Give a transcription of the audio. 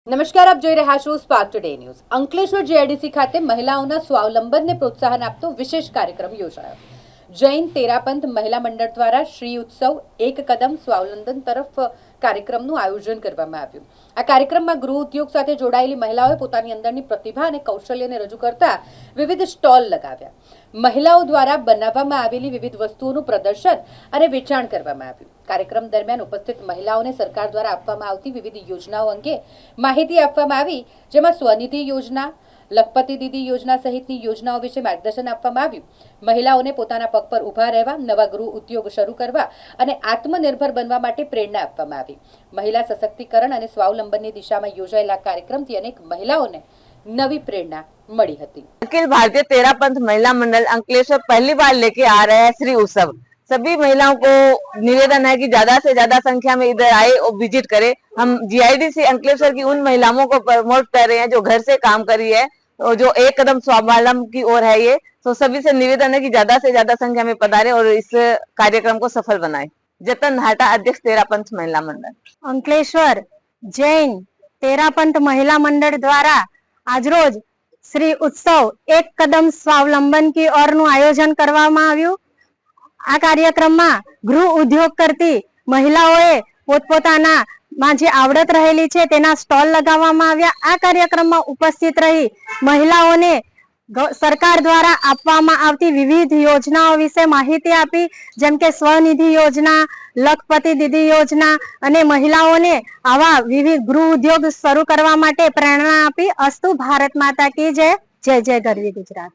નમસ્કાર, આપ જોઈ રહ્યા છો spark today news. Ankleshwar GIDC ખાતે મહિલાઓના સ્વાવલંબનને પ્રોત્સાહન આપતો વિશેષ કાર્યક્રમ યોજાયો। જૈન તેરાપંથ મહિલા મંડળ દ્વારા શ્રી ઉત્સવ એક કદમ સ્વાવલંબન તરફ કાર્યક્રમનું આયોજન કરવામાં આવ્યું। આ કાર્યક્રમમાં ગૃહ ઉદ્યોગ સાથે જોડાયેલી મહિલાઓએ પોતાની અંદરની પ્રતિભા અને કૌશલ્યને રજૂ કરતા વિવિધ સ્ટોલ લગાવ્યા। મહિલાઓ દ્વારા બનાવવામાં આવેલી વિવિધ વસ્તુઓનું પ્રદર્શન અને વેચાણ કરવામાં આવ્યું। કાર્યક્રમ દરમિયાન ઉપસ્થિત મહિલાઓને સરકાર દ્વારા આપવામાં આવતી વિવિધ યોજનાઓ અંગે માહિતી આપવામાં આવી, જેમાં સ્વનિધિ યોજના, લખપતિ દીદી યોજના સહિતની યોજનાઓ વિશે માર્ગદર્શન આપવામાં આવ્યું। મહિલાઓને પોતાના પગ પર ઊભા રહેવા, નવા ગૃહ ઉદ્યોગ શરૂ કરવા અને આત્મનિર્ભર બનવા માટે પ્રેરણા આપવામાં આવી। મહિલા સશક્તિકરણ અને સ્વાવલંબનની દિશામાં યોજાયેલા કાર્યક્રમથી अनेक महिलाओं नवी प्रेरणा मिली थी। अखिल भारतीय तेरापंथ महिला मंडल अंकलेश्वर पहली बार लेके आ रहे हैं श्री उत्सव। सभी महिलाओं को निवेदन है कि ज्यादा से ज्यादा संख्या में इधर आए और विजिट करें। हम जीआईडीसी अंकलेश्वर की उन महिलाओं को प्रमोट कर रहे हैं जो घर से काम कर रही है और जो एक कदम स्वावलंबन की ओर है। ये तो सभी से निवेदन है कि ज्यादा से ज्यादा संख्या में पधारे और इस कार्यक्रम को सफल बनाए। जतन हाटा, अध्यक्ष तेरापंथ महिला मंडल अंकलेश्वर जैन तेरापंथ महिला मंडल द्वारा आज रोज श्री उत्सव एक कदम स्वावलंबन की ओर નું આયોજન કરવામાં આવ્યું। આ કાર્યક્રમમાં ગૃહ ઉદ્યોગ કરતી મહિલાઓએ પોતપોતાના માં જે આવડત રહેલી છે તેના સ્ટોલ લગાવવામાં આવ્યા। આ કાર્યક્રમમાં ઉપસ્થિત રહી મહિલાઓને સરકાર દ્વારા આપવામાં આવતી વિવિધ યોજનાઓ વિશે માહિતી આપી, જેમ કે સ્વનિધિ યોજના, લખપતિ દીદી યોજના અને મહિલાઓને આવા વિવિધ ગૃહ ઉદ્યોગ શરૂ કરવા માટે પ્રેરણા આપી। અસ્તુ ભારત માતા કી જય। જય જય ગરવી ગુજરાત।